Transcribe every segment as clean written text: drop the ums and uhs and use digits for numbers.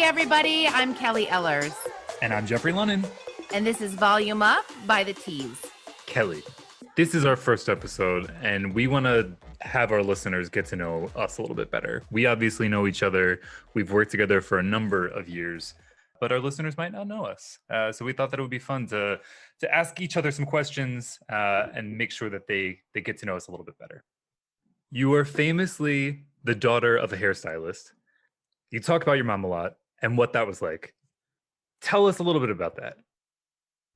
everybody. I'm Kelly Ellers. And I'm Jeffrey Lunnan. And this is Volume Up by TheTease. Kelly, this is our first episode, and we want to have our listeners get to know us a little bit better. We obviously know each other. We've worked together for a number of years, but our listeners might not know us. So we thought that it would be fun to ask each other some questions and make sure that they get to know us a little bit better. You are famously the daughter of a hairstylist. You talk about your mom a lot and what that was like. Tell us a little bit about that.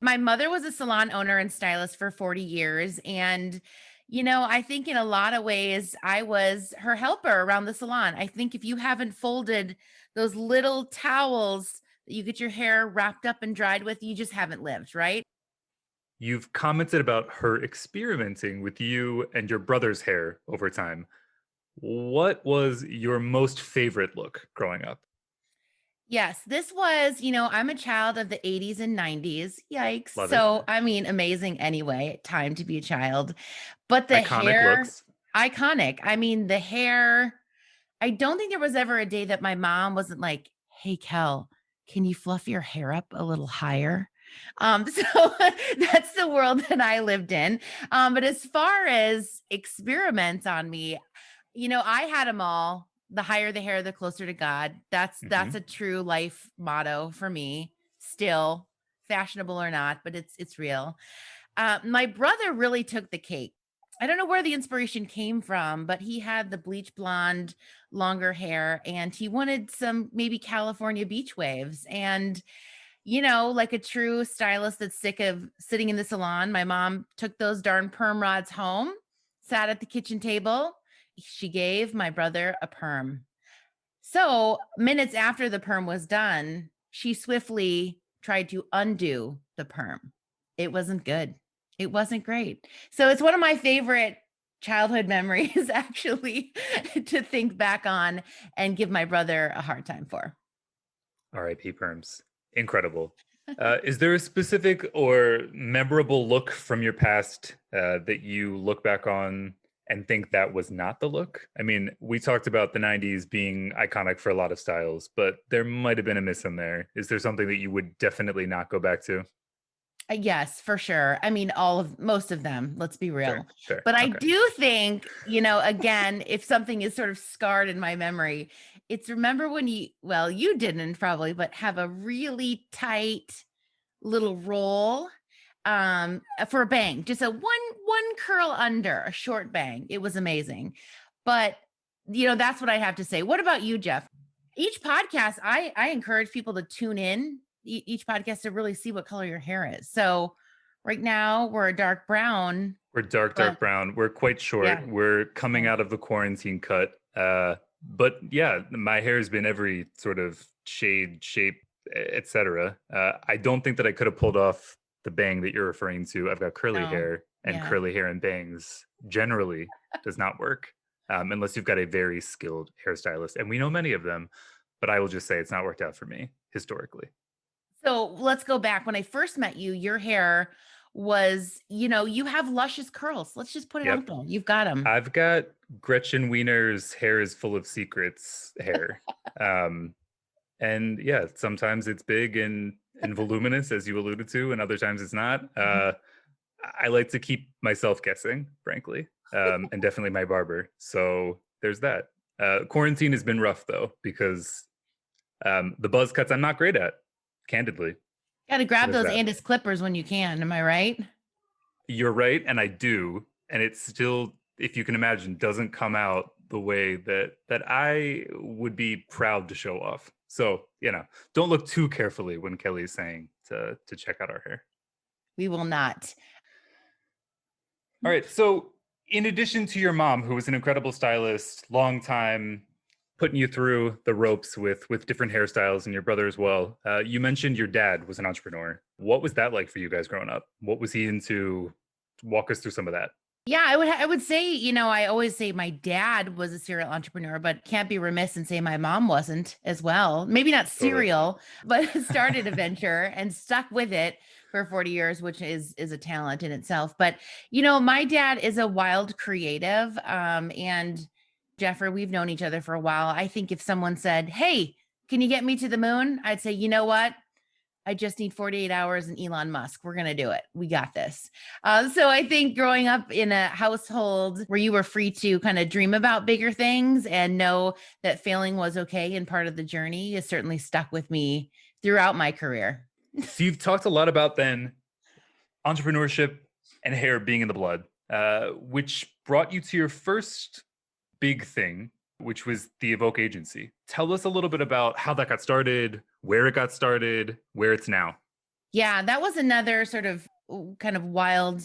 My mother was a salon owner and stylist for 40 years. And, I think in a lot of ways, I was her helper around the salon. I think if you haven't folded those little towels that you get your hair wrapped up and dried with, you just haven't lived, right? You've commented about her experimenting with you and your brother's hair over time. What was your most favorite look growing up? Yes, this was, I'm a child of the 80s and 90s. Yikes. Love So, it. amazing anyway, time to be a child. But the Iconic hair, looks. iconic. The hair, I don't think there was ever a day that my mom wasn't like, "Hey, Kel, can you fluff your hair up a little higher?" So that's the world that I lived in. But as far as experiments on me, I had them all. The higher the hair, the closer to God. That's a true life motto for me. Still, fashionable or not, but it's real. My brother really took the cake. I don't know where the inspiration came from, but he had the bleach blonde, longer hair, and he wanted some maybe California beach waves. And, like a true stylist that's sick of sitting in the salon, my mom took those darn perm rods home, sat at the kitchen table. She gave my brother a perm. So, minutes after the perm was done, she swiftly tried to undo the perm. It wasn't good. It wasn't great. So, it's one of my favorite childhood memories, actually, to think back on and give my brother a hard time for. R.I.P. Perms. Incredible. Is there a specific or memorable look from your past that you look back on and think that was not the look? I mean, we talked about the 90s being iconic for a lot of styles, but there might have been a miss in there. Is there something that you would definitely not go back to? Yes, for sure. Most of them, let's be real. Fair. But I Okay. do think, again, if something is sort of scarred in my memory, it's remember when you didn't probably, but have a really tight little roll for a bang, just a one curl under a short bang. It was amazing. But that's what I have to say. What about you, Jeff? Each podcast, I encourage people to tune in each podcast to really see what color your hair is. So right now we're a dark brown. We're dark but brown. We're quite short. Yeah. We're coming out of the quarantine cut. But yeah, my hair has been every sort of shade, shape, etc. I don't think that I could have pulled off the bang that you're referring to. I've got curly No. hair, and Yeah. curly hair and bangs generally does not work unless you've got a very skilled hairstylist. And we know many of them, but I will just say it's not worked out for me historically. So let's go back. When I first met you, your hair was, you have luscious curls. Let's just put it Yep. out there. You've got them. I've got Gretchen Wiener's hair is full of secrets hair. And yeah, sometimes it's big and voluminous, as you alluded to, and other times it's not. I like to keep myself guessing, frankly, and definitely my barber. So there's that. Quarantine has been rough, though, because the buzz cuts I'm not great at, candidly. Got to grab There's those that. Andis clippers when you can. Am I right? You're right, and I do. And it still, if you can imagine, doesn't come out the way that I would be proud to show off. So, don't look too carefully when Kelly's saying to check out our hair. We will not. All right. So, in addition to your mom, who was an incredible stylist, long time putting you through the ropes with different hairstyles, and your brother as well, you mentioned your dad was an entrepreneur. What was that like for you guys growing up? What was he into? Walk us through some of that. Yeah, I would say, I always say my dad was a serial entrepreneur, but can't be remiss and say my mom wasn't as well. Maybe not Totally. serial, but started a venture and stuck with it for 40 years, which is a talent in itself. But, my dad is a wild creative. And Jeffrey, we've known each other for a while. I think if someone said, "Hey, Can you get me to the moon? I'd say, you know what? I just need 48 hours and Elon Musk. We're going to do it. We got this. So I think growing up in a household where you were free to kind of dream about bigger things and know that failing was okay and part of the journey has certainly stuck with me throughout my career. So you've talked a lot about then entrepreneurship and hair being in the blood, which brought you to your first big thing, which was the Evoke Agency. Tell us a little bit about how that got started, where it got started, where it's now. Yeah, that was another sort of kind of wild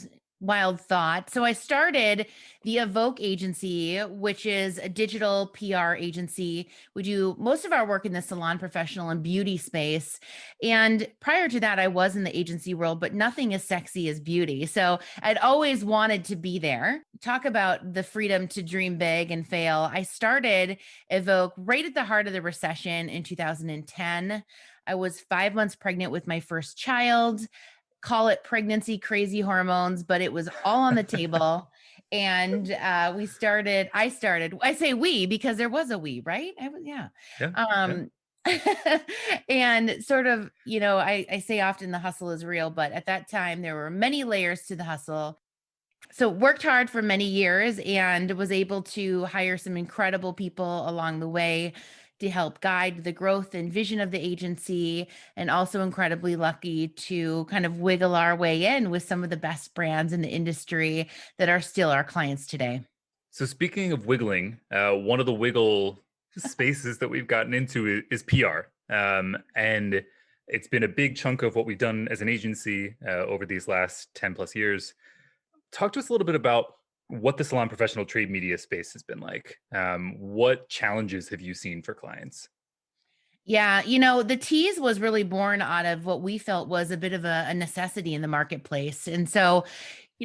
thought. So I started the Evoke Agency, which is a digital PR agency. We do most of our work in the salon professional and beauty space. And prior to that, I was in the agency world, but nothing as sexy as beauty. So I'd always wanted to be there. Talk about the freedom to dream big and fail. I started Evoke right at the heart of the recession in 2010. I was 5 months pregnant with my first child. Call it pregnancy crazy hormones, but it was all on the table. And I say we because there was a we, right? Yeah. Yeah. Yeah. Um, and sort of, I say often the hustle is real, but at that time there were many layers to the hustle. So worked hard for many years and was able to hire some incredible people along the way to help guide the growth and vision of the agency, and also incredibly lucky to kind of wiggle our way in with some of the best brands in the industry that are still our clients today. So speaking of wiggling, one of the wiggle spaces that we've gotten into is PR, and it's been a big chunk of what we've done as an agency over these last 10 plus years. Talk to us a little bit about what the salon professional trade media space has been like. What challenges have you seen for clients? Yeah, the tease was really born out of what we felt was a bit of a necessity in the marketplace. And so,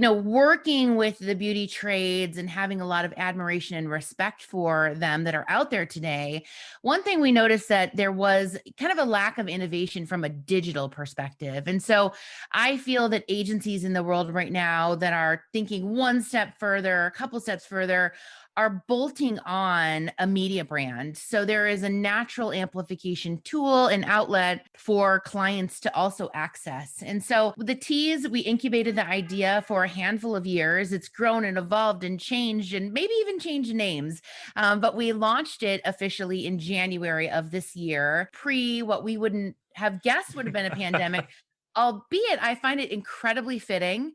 working with the beauty trades and having a lot of admiration and respect for them that are out there today, one thing we noticed that there was kind of a lack of innovation from a digital perspective. And so I feel that agencies in the world right now that are thinking one step further, a couple steps further, are bolting on a media brand. So there is a natural amplification tool and outlet for clients to also access. And so with the Tease, we incubated the idea for a handful of years. It's grown and evolved and changed and maybe even changed names. But we launched it officially in January of this year, pre what we wouldn't have guessed would have been a pandemic. Albeit, I find it incredibly fitting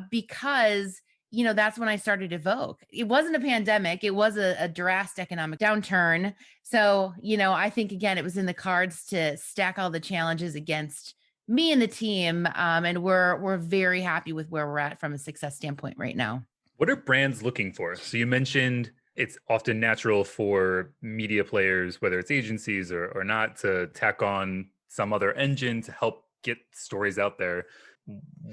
because that's when I started Evoke. It wasn't a pandemic, it was a drastic economic downturn. So, I think again, it was in the cards to stack all the challenges against me and the team. And we're very happy with where we're at from a success standpoint right now. What are brands looking for? So you mentioned it's often natural for media players, whether it's agencies or not, to tack on some other engine to help get stories out there.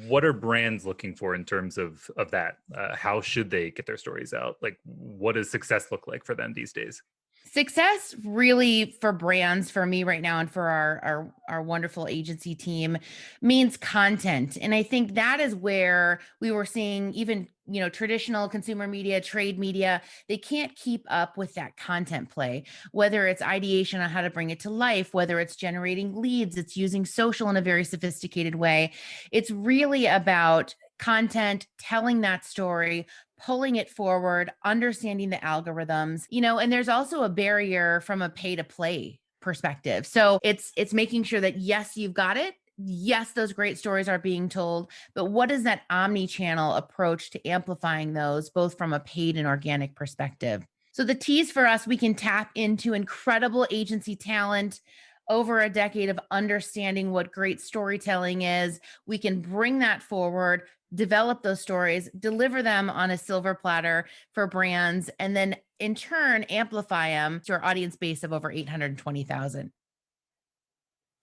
What are brands looking for in terms of that? How should they get their stories out? Like, what does success look like for them these days? Success really for brands, for me right now, and for our wonderful agency team means content. And I think that is where we were seeing even, traditional consumer media, trade media, they can't keep up with that content play, whether it's ideation on how to bring it to life, whether it's generating leads, it's using social in a very sophisticated way. It's really about content, telling that story, pulling it forward, understanding the algorithms, and there's also a barrier from a pay to play perspective. So it's making sure that yes, you've got it. Yes, those great stories are being told, but what is that omni-channel approach to amplifying those both from a paid and organic perspective? So the tease for us, we can tap into incredible agency talent, over a decade of understanding what great storytelling is. We can bring that forward, develop those stories, deliver them on a silver platter for brands, and then in turn amplify them to our audience base of over 820,000.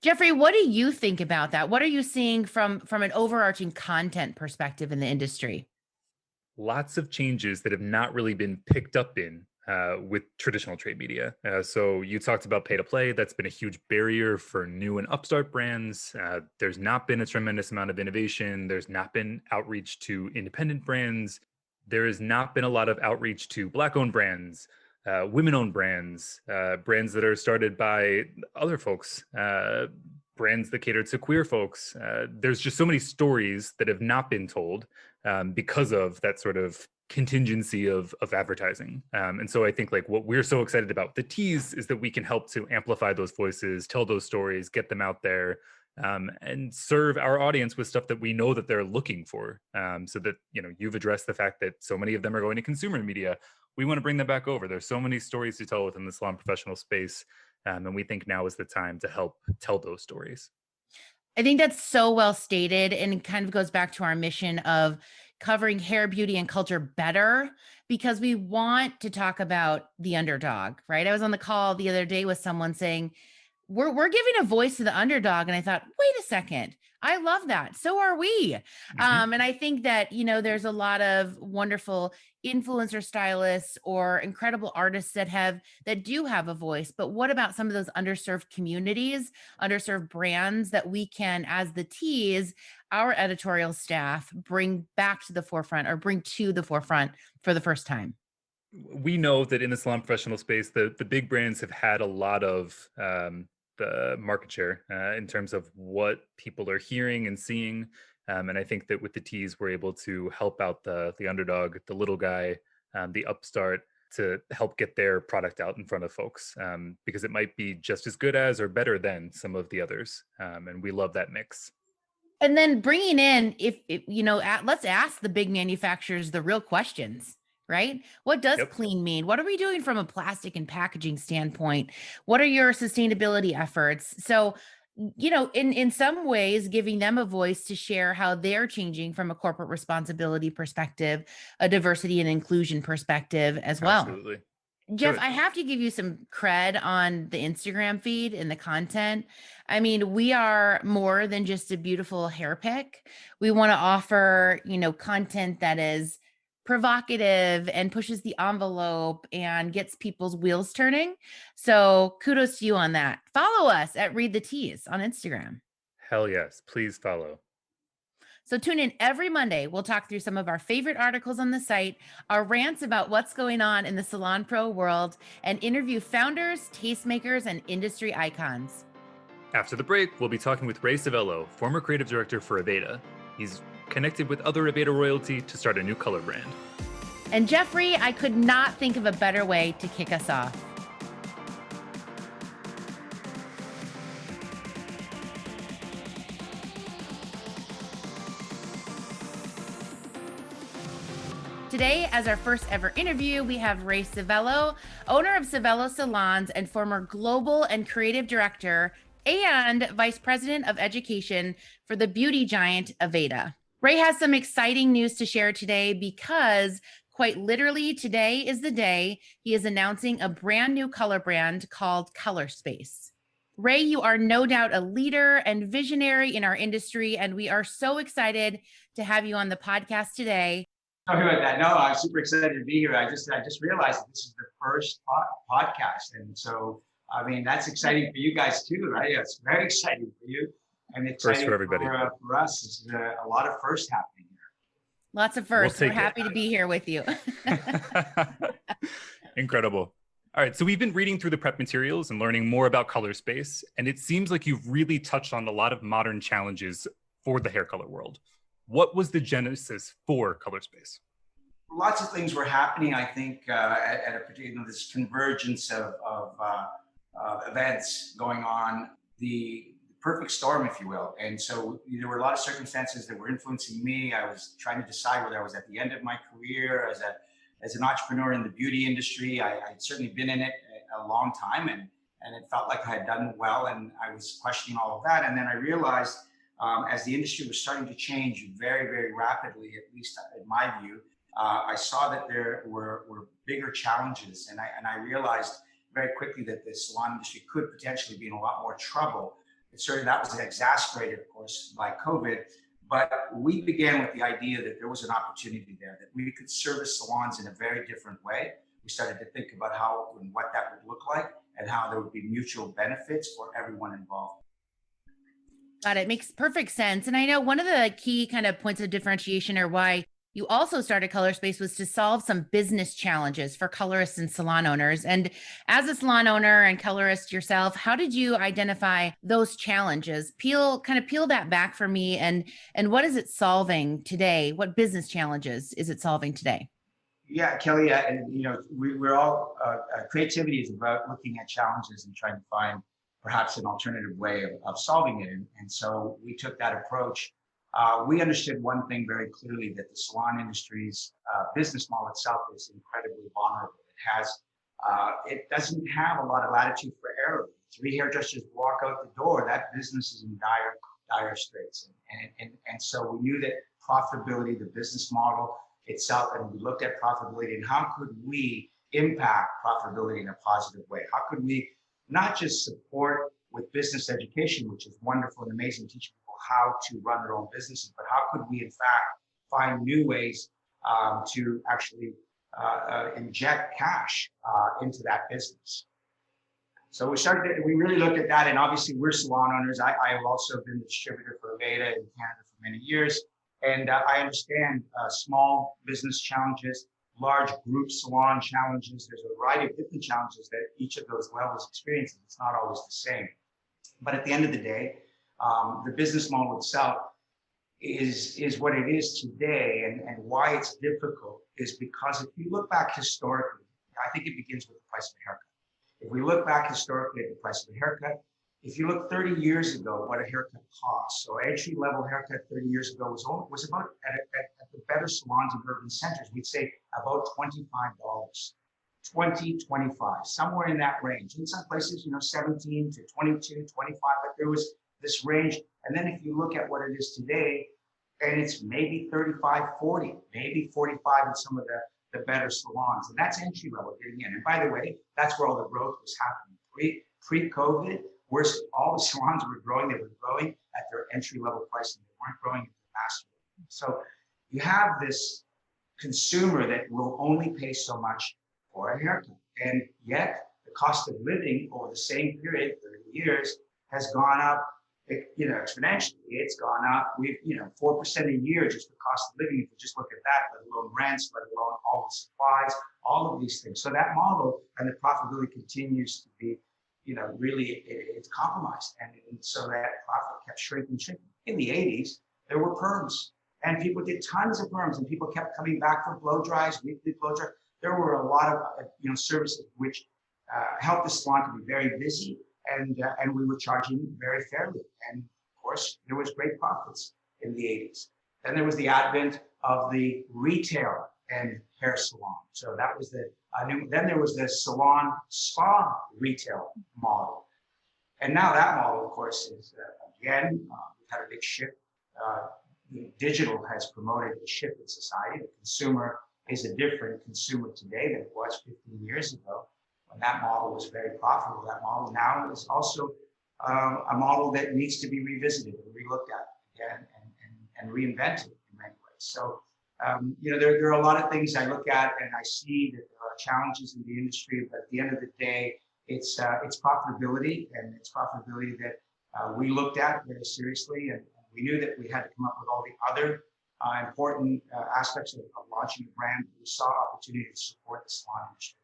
Jeffrey, what do you think about that? What are you seeing from an overarching content perspective in the industry? Lots of changes that have not really been picked up in with traditional trade media. So you talked about pay to play. That's been a huge barrier for new and upstart brands. There's not been a tremendous amount of innovation. There's not been outreach to independent brands. There has not been a lot of outreach to Black owned brands. women-owned brands, brands that are started by other folks, brands that cater to queer folks. There's just so many stories that have not been told because of that sort of contingency of advertising. And so I think like what we're so excited about the Tease is that we can help to amplify those voices, tell those stories, get them out there, and serve our audience with stuff that we know that they're looking for. So that, you know, you've addressed the fact that so many of them are going to consumer media. We want to bring them back over. There's so many stories to tell within the salon professional space. And we think now is the time to help tell those stories. I think that's so well stated, and it kind of goes back to our mission of covering hair, beauty, and culture better, because we want to talk about the underdog, right? I was on the call the other day with someone saying, we're giving a voice to the underdog. And I thought, wait a second, I love that. So are we. Mhm. And I think that, you know, there's a lot of wonderful influencer stylists or incredible artists that do have a voice. But what about some of those underserved communities, underserved brands that we can, as the Tease, our editorial staff, bring back to the forefront or bring to the forefront for the first time? We know that in the salon professional space, the big brands have had a lot of the market share in terms of what people are hearing and seeing. And I think that with the Tees, we're able to help out the underdog, the little guy, the upstart, to help get their product out in front of folks, because it might be just as good as or better than some of the others. And we love that mix. And then bringing in, if you know, let's ask the big manufacturers the real questions, right? What does Yep. clean mean? What are we doing from a plastic and packaging standpoint? What are your sustainability efforts? So, you know, in some ways, giving them a voice to share how they're changing from a corporate responsibility perspective, a diversity and inclusion perspective as well. Absolutely. Do Jeff, it. I have to give you some cred on the Instagram feed and the content. I mean, we are more than just a beautiful hair pick. We want to offer, you know, content that is provocative and pushes the envelope and gets people's wheels turning. So kudos to you on that. Follow us at Read the Tease on Instagram. Hell yes. Please follow. So tune in every Monday. We'll talk through some of our favorite articles on the site, our rants about what's going on in the Salon Pro world, and interview founders, tastemakers, and industry icons. After the break, we'll be talking with Ray Civello, former creative director for Aveda. He's connected with other Aveda royalty to start a new color brand. And Jeffrey, I could not think of a better way to kick us off. Today, as our first ever interview, we have Ray Civello, owner of Civello Salons and former global and creative director and vice president of education for the beauty giant Aveda. Ray has some exciting news to share today because quite literally today is the day he is announcing a brand new color brand called Color Space. Ray, you are no doubt a leader and visionary in our industry, and we are so excited to have you on the podcast today. Sorry about that. No, I'm super excited to be here. I just realized that this is the first podcast, and so I mean that's exciting for you guys too, right? It's very exciting for you, and First exciting for everybody. for us. This is a lot of firsts happening here. Lots of We'll firsts. We're take it. happy to be here with you. Incredible. All right, so we've been reading through the prep materials and learning more about color space, and it seems like you've really touched on a lot of modern challenges for the hair color world. What was the genesis for Color Space? Lots of things were happening. I think at a particular this convergence of events going on, the perfect storm, if you will. And so there were a lot of circumstances that were influencing me. I was trying to decide whether I was at the end of my career as an entrepreneur in the beauty industry. I'd certainly been in it a long time, and it felt like I had done well, and I was questioning all of that. And then I realized as the industry was starting to change very, very rapidly, at least in my view, I saw that there were bigger challenges, and I realized very quickly that the salon industry could potentially be in a lot more trouble. And certainly that was exacerbated, of course, by COVID. But we began with the idea that there was an opportunity there, that we could service salons in a very different way. We started to think about how and what that would look like, and how there would be mutual benefits for everyone involved. Got it. Makes perfect sense. And I know one of the key kind of points of differentiation or why You also started Color Space was to solve some business challenges for colorists and salon owners. And as a salon owner and colorist yourself, how did you identify those challenges? Peel that back for me, and what is it solving today? What business challenges is it solving today? Yeah, Kelly, and we're all creativity is about looking at challenges and trying to find perhaps an alternative way of solving it. And so we took that approach. We understood one thing very clearly, that the salon industry's business model itself is incredibly vulnerable. It doesn't have a lot of latitude for error. Three hairdressers walk out the door, that business is in dire straits. And so we knew that profitability, the business model itself, and we looked at profitability and how could we impact profitability in a positive way? How could we not just support with business education, which is wonderful and amazing, teaching people how to run their own businesses, but how could we in fact find new ways to actually inject cash into that business? So we really looked at that, and obviously we're salon owners. I have also been the distributor for Aveda in Canada for many years. And I understand small business challenges, large group salon challenges. There's a variety of different challenges that each of those levels experiences. It's not always the same. But at the end of the day, the business model itself is what it is today. And why it's difficult is because if you look back historically, I think it begins with the price of a haircut. If we look back historically at the price of a haircut, if you look 30 years ago, what a haircut cost. So entry-level haircut 30 years ago was about, at the better salons in urban centers, we'd say about $25, 20, 25, somewhere in that range. In some places, 17 to 22, 25, but there was this range. And then if you look at what it is today, and it's maybe 35, 40, maybe 45 in some of the better salons. And that's entry-level getting in. And by the way, that's where all the growth was happening. Pre-COVID, all the salons were growing. They were growing at their entry-level pricing. They weren't growing at the master level. So you have this consumer that will only pay so much for a haircut. And yet the cost of living over the same period, 30 years, has gone up, exponentially. It's gone up. 4% a year, just the cost of living. If you just look at that, let alone rents, let alone all the supplies, all of these things. So that model and the profitability continues to be, really it's compromised. And so that profit kept shrinking. In the 80s, there were perms, and people did tons of perms, and people kept coming back for blow dries, weekly blow dries. There were a lot of, services which helped the salon to be very busy, and we were charging very fairly. And of course, there was great profits in the 80s. Then there was the advent of the retail and hair salon. So that was then there was the salon spa retail model. And now that model, of course, is again, we've had a big shift. Digital has promoted a shift in society. The consumer is a different consumer today than it was 15 years ago, when that model was very profitable. That model now is also a model that needs to be revisited and relooked at again and reinvented in many ways. So, there are a lot of things I look at, and I see that there are challenges in the industry, but at the end of the day, it's profitability, and it's profitability that we looked at very seriously, and we knew that we had to come up with all the other important aspects of launching a brand. We saw opportunity to support the salon industry.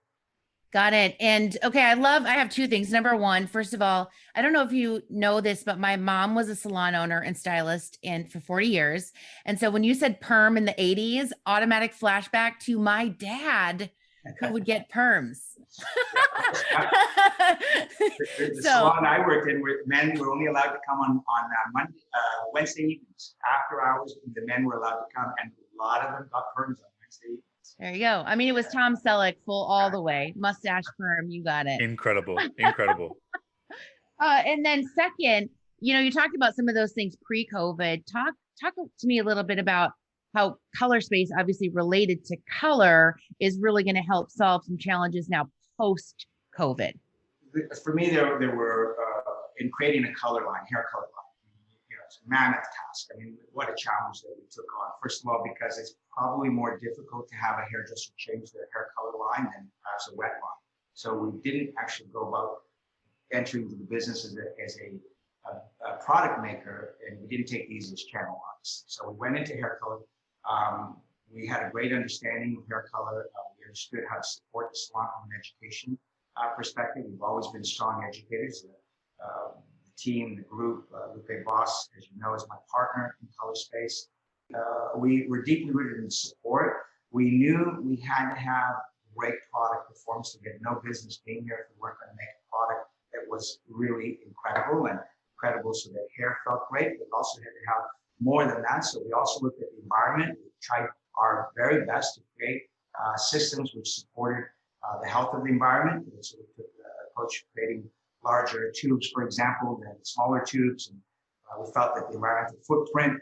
Got it. And okay, I have two things. Number one, first of all, I don't know if you know this, but my mom was a salon owner and stylist for 40 years. And so when you said perm in the 80s, automatic flashback to my dad who would get perms. The salon I worked in, where men were only allowed to come on Wednesday evenings. After hours, the men were allowed to come, and a lot of them got perms on Wednesday evenings. There you go. I mean, it was Tom Selleck full all the way. Mustache perm, you got it. Incredible. And then second, you talked about some of those things pre-COVID. Talk to me a little bit about how Color Space, obviously related to color, is really going to help solve some challenges now post-COVID. For me, there were in creating a color line, hair color line. It's a mammoth task. I mean, what a challenge that we took on. First of all, because it's probably more difficult to have a hairdresser change their hair color line than perhaps a wet line. So we didn't actually go about entering into the business as a product maker, and we didn't take these as channel lines. So we went into hair color We had a great understanding of hair color. We understood how to support the salon from an education perspective. We've always been strong educators. The team, the group, Lupe Boss, as you know, is my partner in color space. We were deeply rooted in support. We knew we had to have great product performance. We had no business being here if we weren't going to make a product that was really incredible and credible so that hair felt great. We also had to have more than that. So we also looked at the environment. We tried our very best to create systems which supported the health of the environment. And so we took the approach of creating larger tubes, for example, than smaller tubes. And we felt that the environmental footprint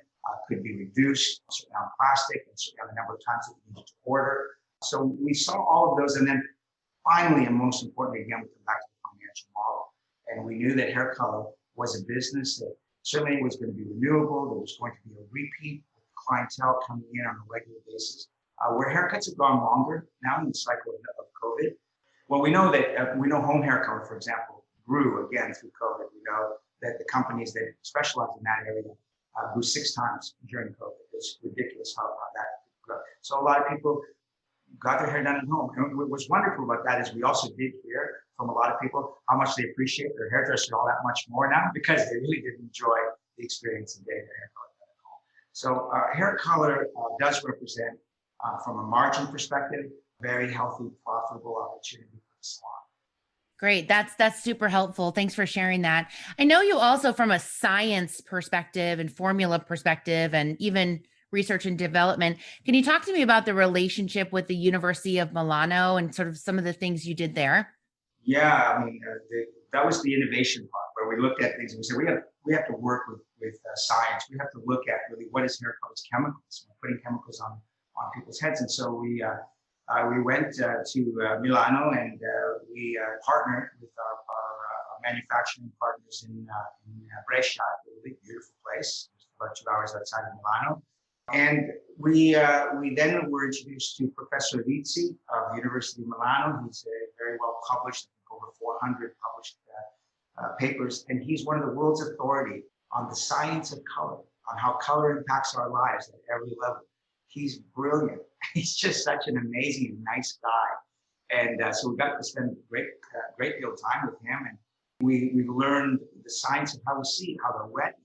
could be reduced, certainly on plastic, and certainly on the number of times that we needed to order. So we saw all of those. And then finally, and most importantly, again, we come back to the financial model. And we knew that hair color was a business that certainly was going to be renewable. There was going to be a repeat with clientele coming in on a regular basis. Where haircuts have gone longer now in the cycle of COVID. Well, we know that we know home hair color, for example, grew again through COVID. We know that the companies that specialize in that area grew 6 times during COVID. It's ridiculous how that grew. So a lot of people got their hair done at home. And what was wonderful about that is we also did hear from a lot of people how much they appreciate their hairdresser all that much more now because they really did enjoy the experience of getting their hair color done at home. So hair color does represent, from a margin perspective, very healthy, profitable opportunity for the salon. Great. That's super helpful. Thanks for sharing that. I know you also, from a science perspective and formula perspective and even research and development, can you talk to me about the relationship with the University of Milano and sort of some of the things you did there? Yeah, I mean, that was the innovation part where we looked at things and we said we have to work with science. We have to look at really what is hair color's chemicals. We're putting chemicals on people's heads, and so we went to Milano and we partnered with our manufacturing partners in Brescia, a really beautiful place, just about 2 hours outside of Milano. And we then were introduced to Professor Rizzi of the University of Milano. He's very well published, I think over 400 published papers, and he's one of the world's authority on the science of color, on how color impacts our lives at every level. He's brilliant. He's just such an amazing and nice guy. And so we got to spend a great deal of time with him. And we learned the science of how we see, how the retina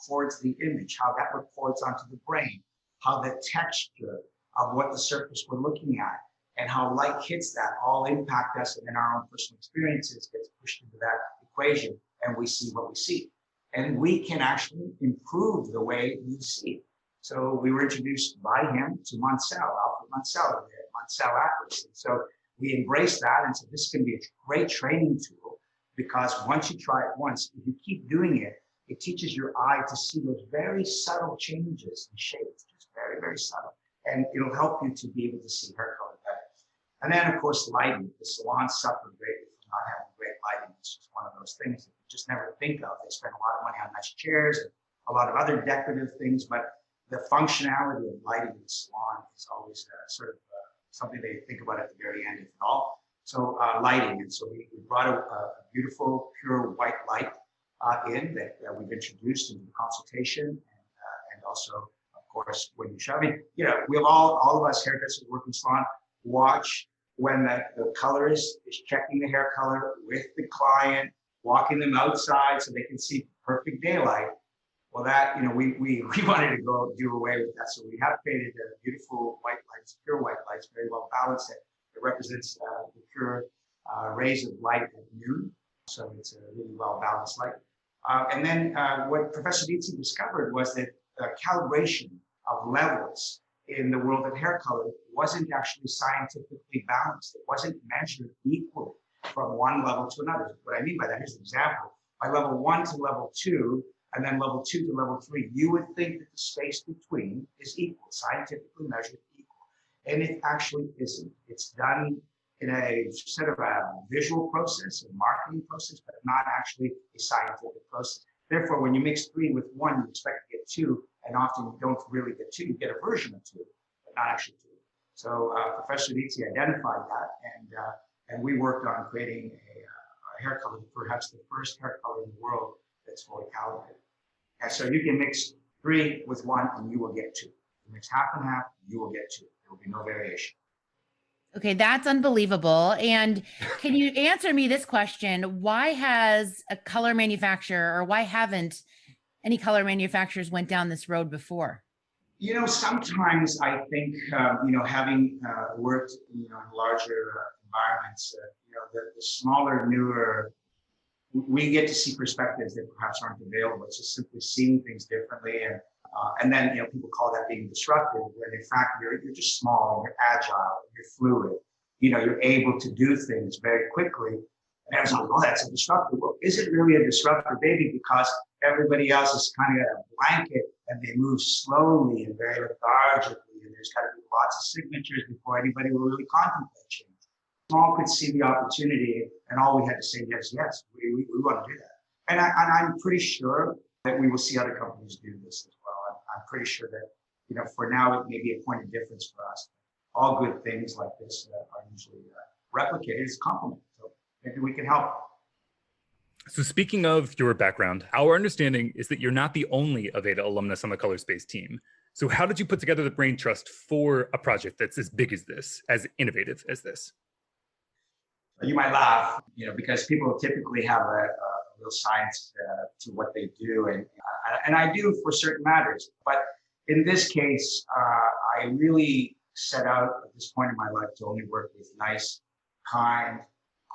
records the image, how that reports onto the brain, how the texture of what the surface we're looking at and how light hits that all impact us, and then our own personal experiences gets pushed into that equation and we see what we see. And we can actually improve the way we see. So we were introduced by him to Mansell, Alfred Mansell, the Mansell Atlas. And so we embraced that and said, this can be a great training tool because once you try it once, if you keep doing it, it teaches your eye to see those very subtle changes in shapes, just very, very subtle. And it'll help you to be able to see hair color better. And then, of course, lighting. The salons suffer greatly from not having great lighting. It's just one of those things that you just never think of. They spend a lot of money on nice chairs and a lot of other decorative things, but the functionality of lighting in the salon is always something they think about at the very end, if at all. So lighting, and so we brought a beautiful, pure white light in that we've introduced into the consultation, and also, of course, when you show. I mean, you know, we have all of us hairdressers working salon watch when the colorist is checking the hair color with the client, walking them outside so they can see perfect daylight. Well, that, you know, we wanted to go do away with that. So we have created a beautiful white lights, pure white lights, very well balanced. It represents the pure rays of light at noon. So it's a really well balanced light. And then what Professor Rizzi discovered was that calibration of levels in the world of hair color wasn't actually scientifically balanced. It wasn't measured equally from one level to another. What I mean by that, here's an example. By level 1 to level 2, and then level 2 to level 3, you would think that the space between is equal, scientifically measured equal. And it actually isn't. It's done in a sort of a visual process, a marketing process, but not actually a scientific process. Therefore, when you mix 3 with 1, you expect to get 2, and often you don't really get 2, you get a version of 2, but not actually 2. So Professor Rizzi identified that, and we worked on creating a hair color, perhaps the first hair color in the world that's fully calibrated. And so you can mix 3 with 1 and you will get 2. You mix half and half, you will get 2. There'll be no variation. Okay, that's unbelievable. And can you answer me this question? Why has a color manufacturer, or why haven't any color manufacturers went down this road before? Sometimes I think, having worked, in larger environments, the smaller, newer, we get to see perspectives that perhaps aren't available. It's just simply seeing things differently, and then people call that being disruptive. When in fact you're just small, and you're agile, and you're fluid. You're able to do things very quickly. And everyone's like, "Oh, that's a disruptor." Well, is it really a disruptor, baby? Because everybody else is kind of a blanket, and they move slowly and very lethargically, and there's got to be lots of signatures before anybody will really contemplate change. Small could see the opportunity, and all we had to say, yes, we want to do that. And I'm pretty sure that we will see other companies do this as well. I'm pretty sure that, for now, it may be a point of difference for us. All good things like this are usually replicated as a compliment. So maybe we can help. So speaking of your background, our understanding is that you're not the only Aveda alumnus on the Color Space team. So how did you put together the brain trust for a project that's as big as this, as innovative as this? You might laugh, because people typically have a real science to what they do, and I do for certain matters. But in this case, I really set out at this point in my life to only work with nice, kind,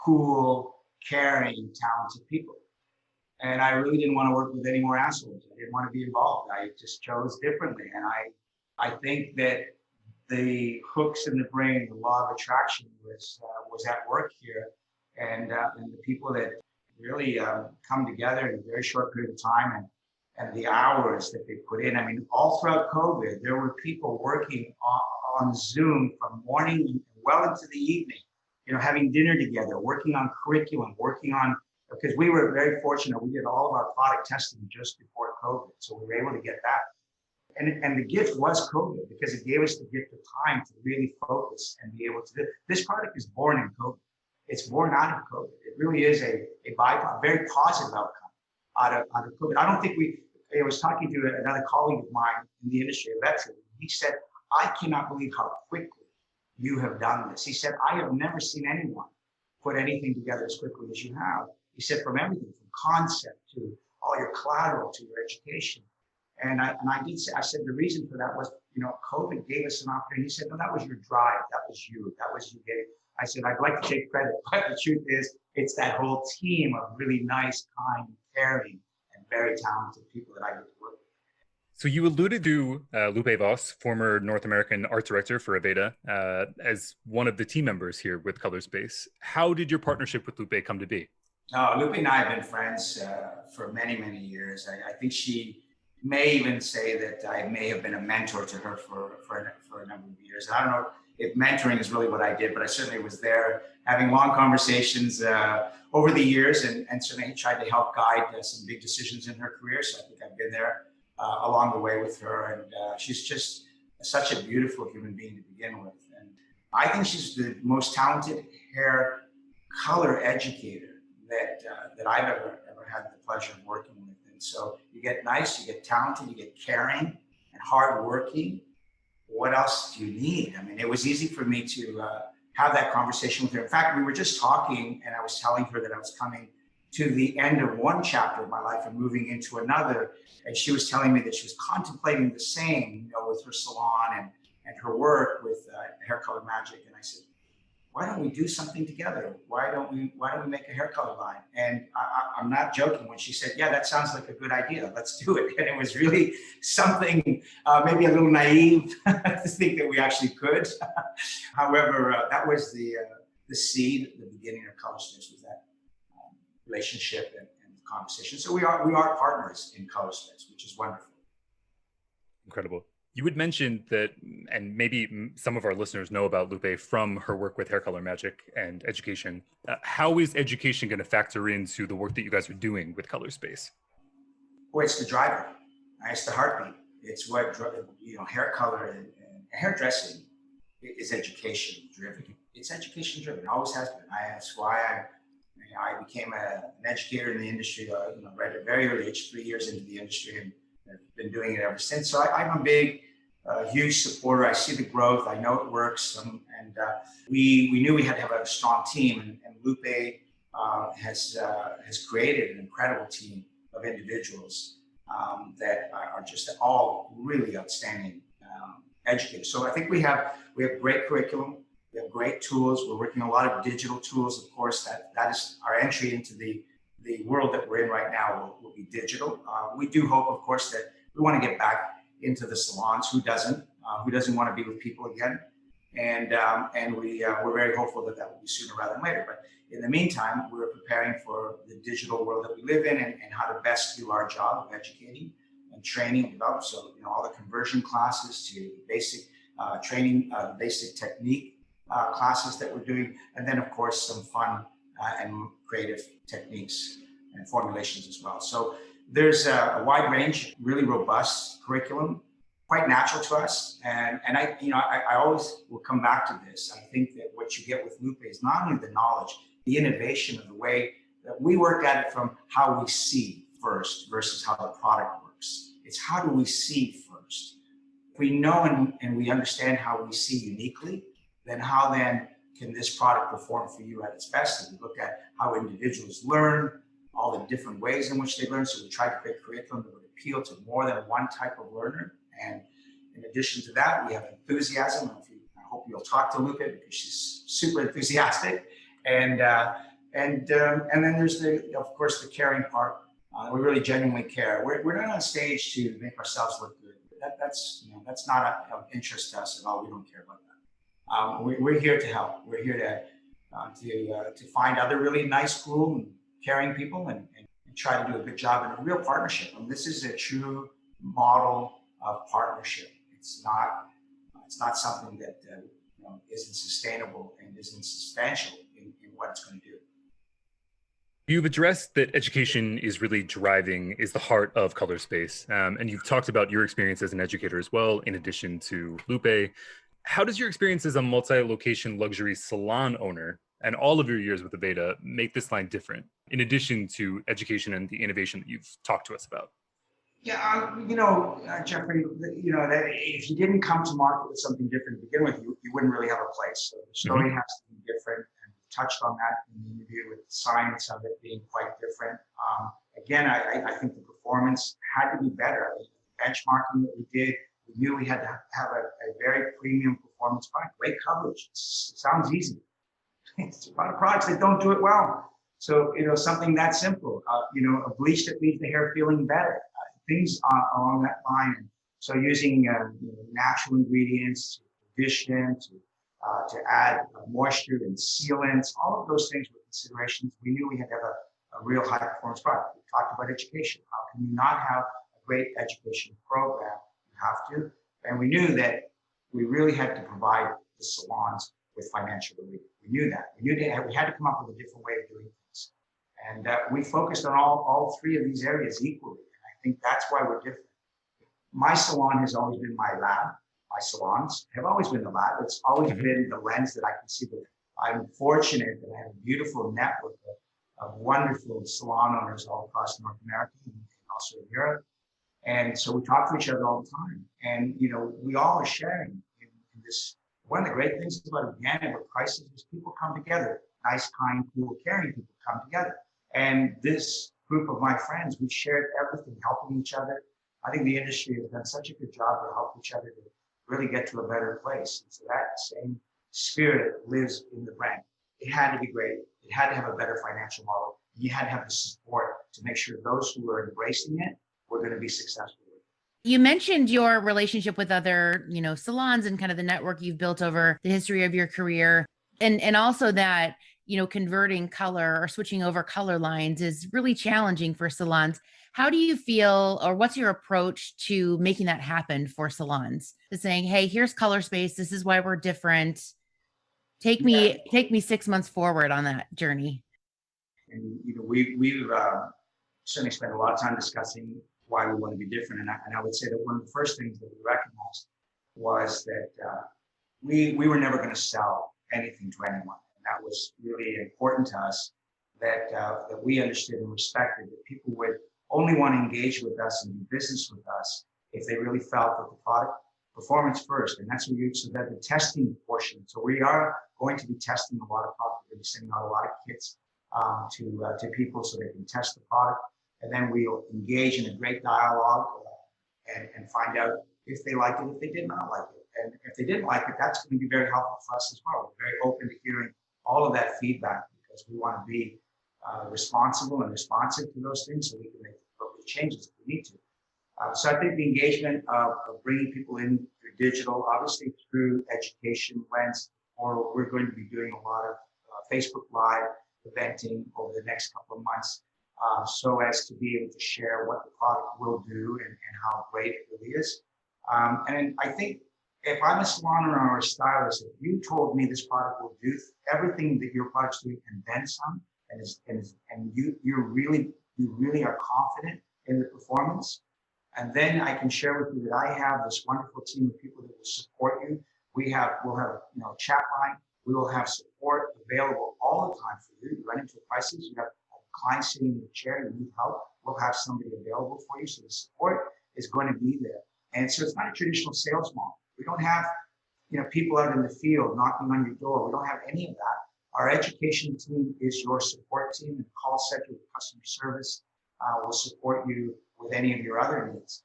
cool, caring, talented people. And I really didn't want to work with any more assholes. I didn't want to be involved. I just chose differently. And I think that the hooks in the brain, the law of attraction was at work here. And the people that really come together in a very short period of time, and the hours that they put in. I mean, all throughout COVID, there were people working on Zoom from morning well into the evening, having dinner together, working on curriculum, because we were very fortunate. We did all of our product testing just before COVID. So we were able to get that. And the gift was COVID, because it gave us the gift of time to really focus and be able to do. This product is born in COVID. It's born out of COVID. It really is a byproduct, very positive outcome out of COVID. I don't think I was talking to another colleague of mine in the industry, a veteran. He said, "I cannot believe how quickly you have done this." He said, "I have never seen anyone put anything together as quickly as you have." He said, "From everything, from concept to all your collateral to your education." And I did say, I said, the reason for that was, COVID gave us an opportunity. He said, "No, that was your drive. That was you. That was you getting." I said, "I'd like to take credit, but the truth is, it's that whole team of really nice, kind, caring, and very talented people that I get to work with." So you alluded to Lupe Voss, former North American art director for Aveda, as one of the team members here with Color Space. How did your partnership with Lupe come to be? Lupe and I have been friends for many, many years. I think she may even say that I may have been a mentor to her for a number of years. I don't know if mentoring is really what I did, but I certainly was there having long conversations over the years, and certainly tried to help guide some big decisions in her career. So I think I've been there along the way with her, and she's just such a beautiful human being to begin with. And I think she's the most talented hair color educator that I've ever had the pleasure of working with. And so you get nice, you get talented, you get caring and hardworking. What else do you need? I mean, it was easy for me to have that conversation with her. In fact, we were just talking, and I was telling her that I was coming to the end of one chapter of my life and moving into another. And she was telling me that she was contemplating the same, with her salon and her work with Hair Color Magic. And I said, "Why don't we do something together? Why don't we make a hair color line?" And I'm not joking when she said, "Yeah, that sounds like a good idea. Let's do it." And it was really something maybe a little naive to think that we actually could. However, that was the seed, the beginning of Color Space, was that relationship and conversation. So we are partners in Color Space, which is wonderful. Incredible. You had mentioned that, and maybe some of our listeners know about Lupe from her work with Hair Color Magic and education. How is education going to factor into the work that you guys are doing with Color Space? Boy, it's the driver. It's the heartbeat. It's what, hair color and hairdressing is education driven. It's education driven. It always has been. That's why I became an educator in the industry, right at a very early age, 3 years into the industry, and I've been doing it ever since. So I'm a big a huge supporter. I see the growth. I know it works. We knew we had to have a strong team, and Lupe has created an incredible team of individuals that are just all really outstanding educators. So I think we have great curriculum. We have great tools. We're working on a lot of digital tools. Of course, that is our entry into the world that we're in right now will be digital. We do hope, of course, that we want to get back into the salons. Who doesn't? Who doesn't want to be with people again? And we're very hopeful that will be sooner rather than later. But in the meantime, we're preparing for the digital world that we live in and how to best do our job of educating and training and develop. So, all the conversion classes to basic training, basic technique classes that we're doing, and then of course some fun and creative techniques and formulations as well. So there's a wide range, really robust curriculum, quite natural to us. And I always will come back to this. I think that what you get with Lupe is not only the knowledge, the innovation of the way that we work at it from how we see first versus how the product works. It's how do we see first? If we know and we understand how we see uniquely, then how then can this product perform for you at its best? And we look at how individuals learn, all the different ways in which they learn. So we try to create curriculum that would appeal to more than one type of learner. And in addition to that, we have enthusiasm. I hope you'll talk to Lupe because she's super enthusiastic. And then there's of course the caring part. We really genuinely care. We're not on stage to make ourselves look good. That's not of interest to us at all. We don't care about that. We're here to help. We're here to find other really nice, cool, and caring people and try to do a good job in a real partnership. And this is a true model of partnership. It's not something that isn't sustainable and isn't substantial in what it's going to do. You've addressed that education is the heart of Color Space. And you've talked about your experience as an educator as well, in addition to Lupe. How does your experience as a multi-location luxury salon owner and all of your years with Aveda make this line different, in addition to education and the innovation that you've talked to us about? Yeah, Jeffrey, that if you didn't come to market with something different to begin with, you wouldn't really have a place. So the story has to be different, and we touched on that in the interview with the science of it being quite different. Again, I think the performance had to be better. I mean, the benchmarking that we did, we knew we had to have a very premium performance product, great coverage. It sounds easy. It's a lot of products that don't do it well. So, something that simple, a bleach that leaves the hair feeling better, things along that line. So using natural ingredients to condition, to add moisture and sealants, all of those things were considerations. We knew we had to have a real high performance product. We talked about education. How can you not have a great education program? You have to. And we knew that we really had to provide the salons with financial relief. We knew that. We knew that we had to come up with a different way of doing things. And we focused on all three of these areas equally. And I think that's why we're different. My salon has always been my lab. My salons have always been the lab. It's always been the lens that I can see. But I'm fortunate that I have a beautiful network of wonderful salon owners all across North America and also in Europe. And so we talk to each other all the time. And, we all are sharing in this. One of the great things about Aveda with crisis is people come together. Nice, kind, cool, caring people come together. And this group of my friends, we've shared everything, helping each other. I think the industry has done such a good job to help each other to really get to a better place. And so that same spirit lives in the brand. It had to be great. It had to have a better financial model. You had to have the support to make sure those who were embracing it were going to be successful. You mentioned your relationship with other, salons and kind of the network you've built over the history of your career. And also that, converting color or switching over color lines is really challenging for salons. How do you feel, or what's your approach to making that happen for salons? To saying, hey, here's Color Space. This is why we're different. Take me 6 months forward on that journey. And, we've certainly spent a lot of time discussing why we want to be different. And I would say that one of the first things that we recognized was that we were never going to sell anything to anyone. And that was really important to us, that we understood and respected that people would only want to engage with us and do business with us if they really felt that the product performance first, and that's what you, so that the testing portion. So we are going to be testing a lot of product. We're going to be sending out a lot of kits to people so they can test the product, and then we'll engage in a great dialogue and find out if they like it, if they did not like it. And if they didn't like it, that's going to be very helpful for us as well. We're very open to hearing all of that feedback because we want to be responsible and responsive to those things so we can make appropriate changes if we need to. So I think the engagement of bringing people in through digital, obviously through education lens, or we're going to be doing a lot of Facebook Live eventing over the next couple of months so as to be able to share what the product will do and how great it really is. And I think if I'm a salon owner or a stylist, if you told me this product will do everything that your product's doing and then some, and you really are confident in the performance, and then I can share with you that I have this wonderful team of people that will support you. We'll have a chat line. We will have support available all the time for you. You run into a crisis, you have a client sitting in the chair, you need help, we'll have somebody available for you. So the support is going to be there. And so it's not a traditional sales model. We don't have people out in the field knocking on your door. We don't have any of that. Our education team is your support team, and call center with customer service will support you with any of your other needs.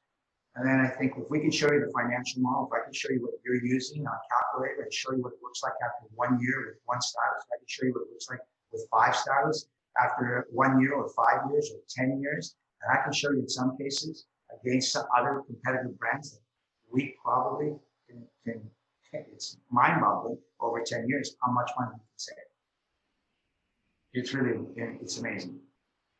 And then I think if we can show you the financial model, if I can show you what you're using on a calculator and show you what it looks like after 1 year with one stylist, if I can show you what it looks like with 5 stylists after 1 year or 5 years or 10 years, and I can show you in some cases against some other competitive brands that we probably can it's mind-boggling over 10 years how much money we can save. It's amazing.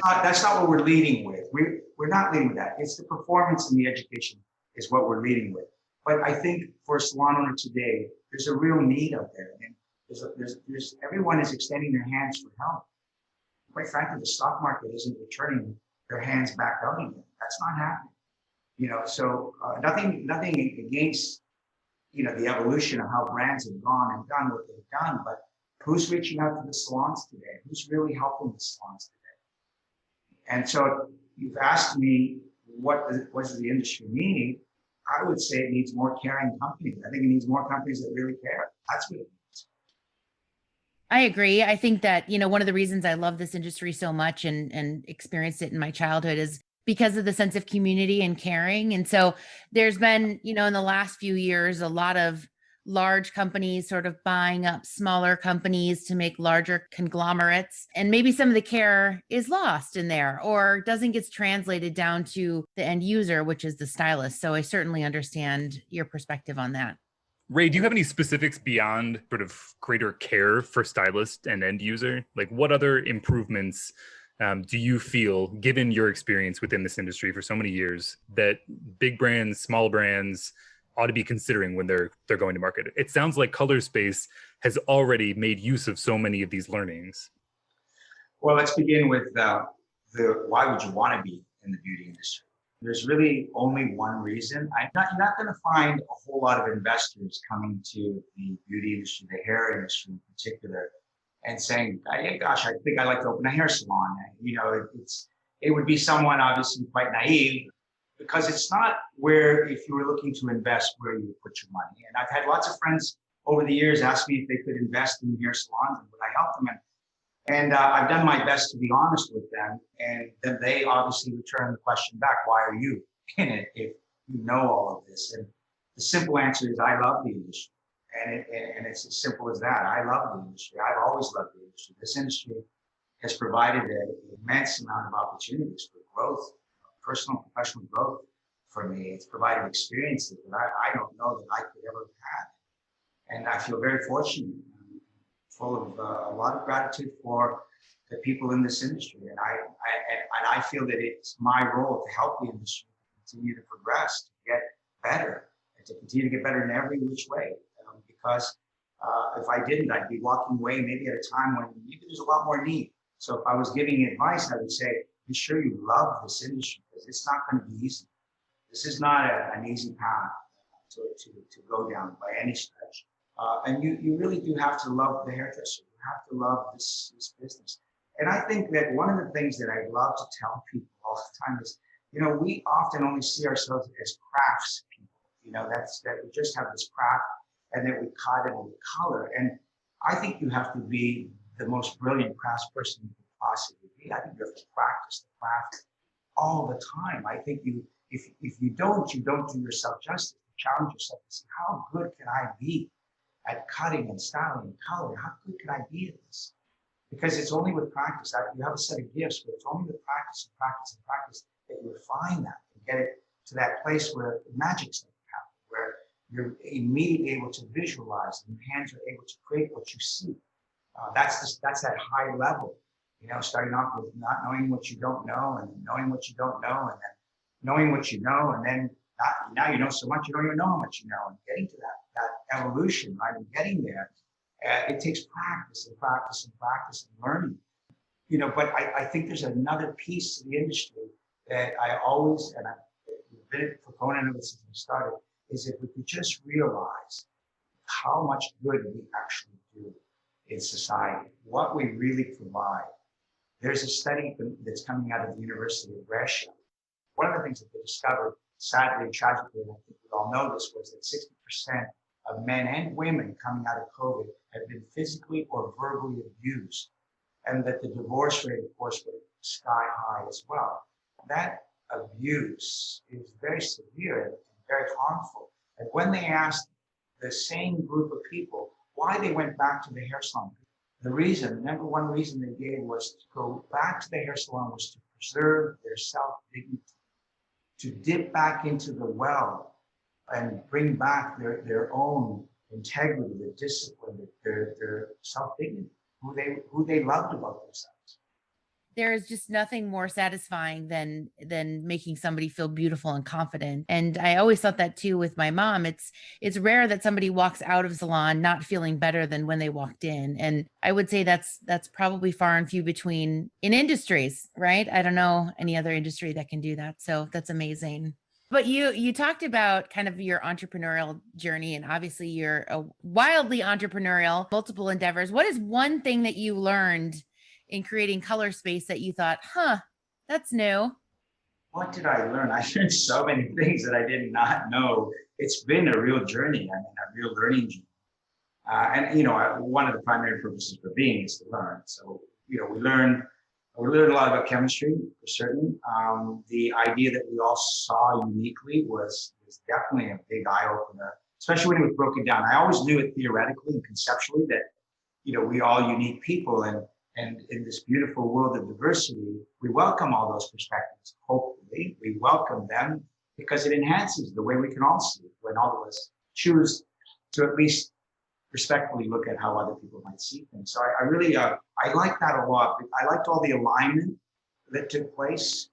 That's not what we're leading with. We're not leading with that. It's the performance and the education is what we're leading with. But I think for a salon owner today, there's a real need out there, and there's everyone is extending their hands for help. Quite frankly, the stock market isn't returning their hands back out again. That's not happening. So nothing against the evolution of how brands have gone and done what they've done, but who's reaching out to the salons today? Who's really helping the salons today? And so you've asked me what does the industry need? I would say it needs more caring companies. I think it needs more companies that really care. That's what it needs. I agree. I think that, one of the reasons I love this industry so much and experienced it in my childhood is because of the sense of community and caring. And so there's been, in the last few years, a lot of large companies sort of buying up smaller companies to make larger conglomerates. And maybe some of the care is lost in there or doesn't get translated down to the end user, which is the stylist. So I certainly understand your perspective on that. Ray, do you have any specifics beyond sort of greater care for stylist and end user? Like what other improvements do you feel, given your experience within this industry for so many years, that big brands, small brands ought to be considering when they're going to market? It sounds like Color Space has already made use of so many of these learnings. Well, let's begin with the why would you want to be in the beauty industry? There's really only one reason. You're not going to find a whole lot of investors coming to the beauty industry, the hair industry in particular, and saying, "Hey, gosh, I think I'd like to open a hair salon." It would be someone obviously quite naive, because it's not where, if you were looking to invest, where you would put your money. And I've had lots of friends over the years ask me if they could invest in hair salons and would I help them. And I've done my best to be honest with them. And then they obviously return the question back, why are you in it if you know all of this? And the simple answer is I love the industry. And it's as simple as that. I love the industry. I've always loved the industry. This industry has provided an immense amount of opportunities for growth, personal and professional growth for me. It's provided experiences that I don't know that I could ever have had. And I feel very fortunate, full of a lot of gratitude for the people in this industry. And I feel that it's my role to help the industry continue to progress, to get better, and to continue to get better in every which way. Because if I didn't, I'd be walking away maybe at a time when maybe there's a lot more need. So if I was giving advice, I would say, be sure you love this industry, because it's not going to be easy. This is not an easy path to go down by any stretch. And you really do have to love the hairdresser. You have to love this business. And I think that one of the things that I love to tell people all the time is, we often only see ourselves as crafts people. that we just have this craft and then we cut and we color. And I think you have to be the most brilliant craftsperson you could possibly be. I think you have to practice the craft all the time. I think if you don't do yourself justice. Challenge yourself to see how good can I be at cutting and styling and coloring? How good can I be at this? Because it's only with practice. You have a set of gifts, but it's only with practice and practice and practice that you refine that and get it to that place where magic starts to happen, where you're immediately able to visualize and your hands are able to create what you see. That's that high level, starting off with not knowing what you don't know and then knowing what you don't know and then knowing what you know and then now you know so much you don't even know how much you know, and getting to that evolution, right? And getting there, it takes practice and practice and practice and learning, But I think there's another piece to the industry that I always, and I've been a proponent of it since I started, is if we could just realize how much good we actually do in society, what we really provide. There's a study that's coming out of the University of Brescia. One of the things that they discovered, sadly and tragically, and I think we all know this, was that 60% of men and women coming out of COVID have been physically or verbally abused, and that the divorce rate, of course, was sky high as well. That abuse is very severe and very harmful. And when they asked the same group of people why they went back to the hair salon, the number one reason they gave was to go back to the hair salon was to preserve their self-dignity, to dip back into the well and bring back their own integrity, their discipline, their self-dignity, who they loved about themselves. There is just nothing more satisfying than making somebody feel beautiful and confident. And I always thought that too with my mom. It's rare that somebody walks out of a salon not feeling better than when they walked in. And I would say that's probably far and few between in industries, right? I don't know any other industry that can do that. So that's amazing. But you talked about kind of your entrepreneurial journey, and obviously you're a wildly entrepreneurial, multiple endeavors. What is one thing that you learned in creating color space that you thought, that's new? What did I learn? I learned so many things that I did not know. It's been a real journey. I mean, a real learning journey. One of the primary purposes for being is to learn. So, we learned a lot about chemistry for certain. The idea that we all saw uniquely was definitely a big eye opener, especially when it was broken down. I always knew it theoretically and conceptually that, we all unique people, and in this beautiful world of diversity, we welcome all those perspectives. Hopefully, we welcome them because it enhances the way we can all see it when all of us choose to at least respectfully look at how other people might see things. So I really, I like that a lot. I liked all the alignment that took place.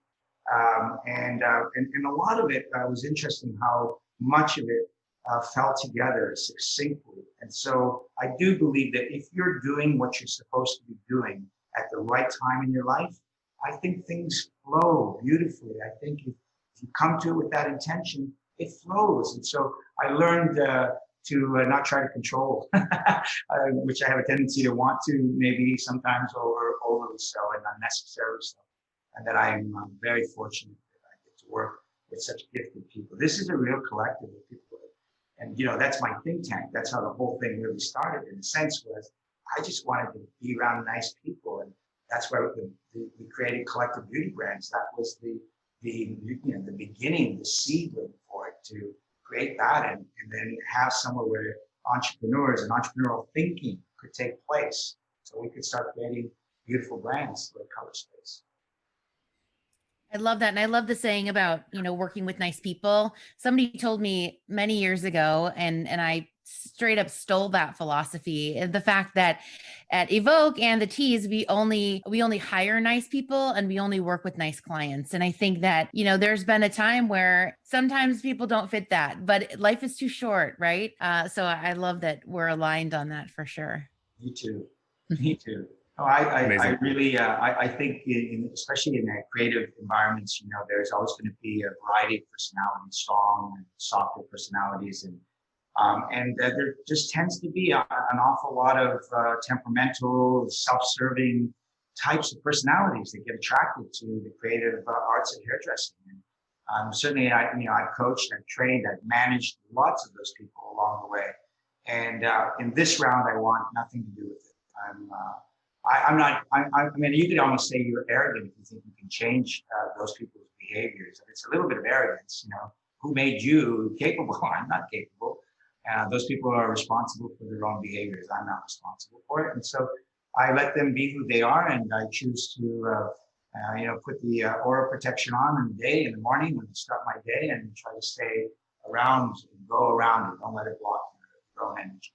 And a lot of it was interesting how much of it fell together succinctly. And so I do believe that if you're doing what you're supposed to be doing at the right time in your life, I think things flow beautifully. I think if you come to it with that intention, it flows. And so I learned to not try to control, which I have a tendency to want to, maybe sometimes overly so and unnecessarily so. And that I'm very fortunate that I get to work with such gifted people. This is a real collective of people. And, that's my think tank. That's how the whole thing really started. In a sense was, I just wanted to be around nice people. And that's why we created Collective Beauty Brands. That was the beginning, the seedling for it, to create that and then have somewhere where entrepreneurs and entrepreneurial thinking could take place. So we could start creating beautiful brands like Color Space. I love that. And I love the saying about, working with nice people. Somebody told me many years ago, and I straight up stole that philosophy. The fact that at Evoke and the Tease, we only hire nice people and we only work with nice clients. And I think that, there's been a time where sometimes people don't fit that, but life is too short, right? So I love that we're aligned on that for sure. Me too. Me too. Oh, I really, I think especially in creative environments, there's always going to be a variety of personalities, strong and softer personalities. And there just tends to be an awful lot of temperamental, self-serving types of personalities that get attracted to the creative arts of hairdressing. Certainly, I've coached, I've trained, I've managed lots of those people along the way. And in this round, I want nothing to do with it. I mean, you could almost say you're arrogant if you think you can change those people's behaviors. It's a little bit of arrogance, who made you capable? I'm not capable. Those people are responsible for their own behaviors. I'm not responsible for it. And so I let them be who they are, and I choose to, put the aura protection on in the day, in the morning, when I start my day, and try to stay around, go around it. Don't let it block your own energy.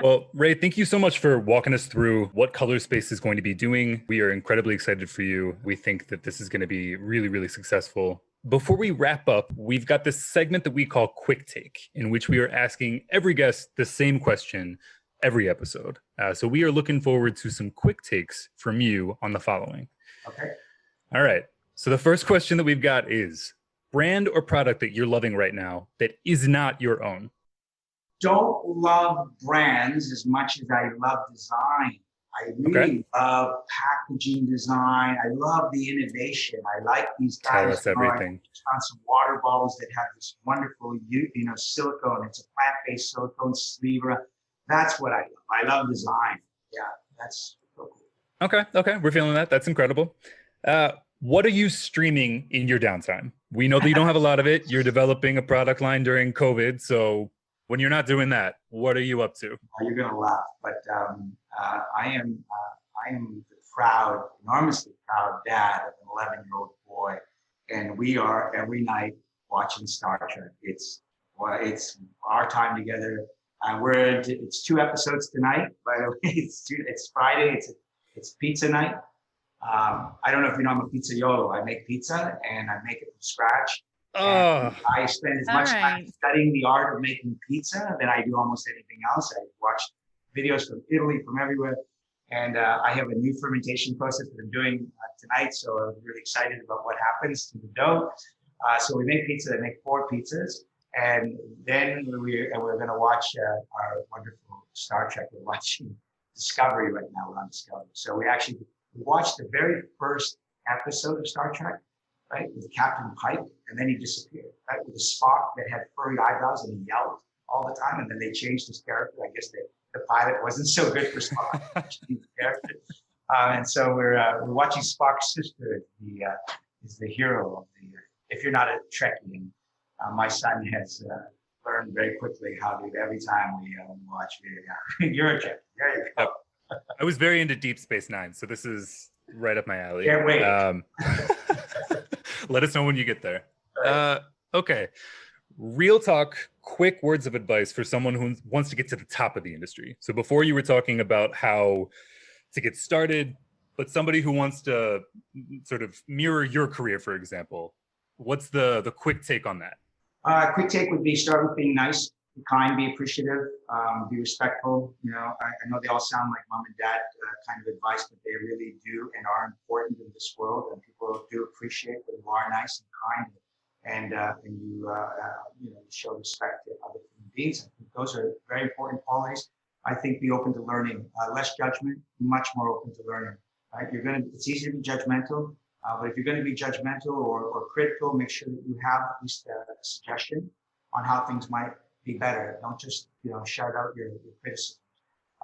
Well, Ray, thank you so much for walking us through what Color Space is going to be doing. We are incredibly excited for you. We think that this is going to be really, really successful. Before we wrap up, we've got this segment that we call Quick Take, in which we are asking every guest the same question every episode. So we are looking forward to some quick takes from you on the following. Okay. All right. So the first question that we've got is brand or product that you're loving right now that is not your own. Don't love brands as much as I love design. I really love packaging design. I love the innovation. I like these guys. Tell us everything. I just found some water bottles that have this wonderful, silicone. It's a plant-based silicone sleeve. That's what I love. I love design. Yeah, that's so cool. Okay. We're feeling that. That's incredible. What are you streaming in your downtime? We know that you don't have a lot of it. You're developing a product line during COVID. So when you're not doing that, what are you up to? You're going to laugh, but I am the enormously proud dad of an 11-year-old boy, and we are every night watching Star Trek. It's our time together. It's 2 episodes tonight. By the way, it's Friday. It's pizza night. I don't know if you know, I'm a pizzaiolo. I make pizza and I make it from scratch. Oh. I spend as much time studying the art of making pizza than I do almost anything else. I watch videos from Italy, from everywhere. And I have a new fermentation process that I'm doing tonight. So I'm really excited about what happens to the dough. So we make pizza. I make 4 pizzas. And then we're going to watch our wonderful Star Trek. We're watching Discovery right now. We're on Discovery. So we watched the very first episode of Star Trek, right, with Captain Pike, and then he disappeared, right, with a Spock that had furry eyebrows and he yelled all the time, and then they changed his character. I guess the pilot wasn't so good for Spock. And so we're watching Spock's sister is the hero of the. If you're not a Trekkie, my son has learned very quickly how to. Every time we watch video, you're a Trekkie. There you go. I was very into Deep Space Nine, so this is right up my alley. Can't wait. Let us know when you get there. Okay. Real talk, quick words of advice for someone who wants to get to the top of the industry. So before you were talking about how to get started, but somebody who wants to sort of mirror your career, for example, what's the quick take on that? Quick take would be start with being nice, be kind, be appreciative, be respectful. I know they all sound like mom and dad kind of advice, but they really do and are important in this world. And people do appreciate when you are nice and kind, and you show respect to other human beings. I think those are very important qualities. I think be open to learning, less judgment, much more open to learning. Right? It's easy to be judgmental, but if you're going to be judgmental or critical, make sure that you have at least a suggestion on how things might be better. Don't just shout out your criticism.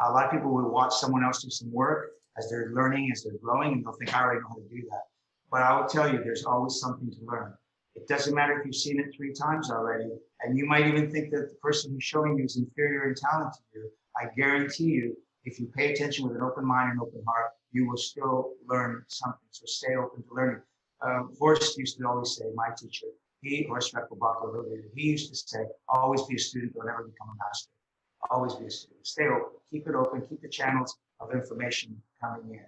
A lot of people will watch someone else do some work as they're learning, as they're growing, and they'll think, I already know how to do that. But I will tell you, there's always something to learn. It doesn't matter if you've seen it 3 times already, and you might even think that the person who's showing you is inferior in talent to you. I guarantee you, if you pay attention with an open mind and open heart, you will still learn something. So stay open to learning. Horst used to always say, my teacher, Horst Reckelbach, he used to say, always be a student, don't ever become a master. Always be a student. Stay open, keep it open, keep the channels of information coming in.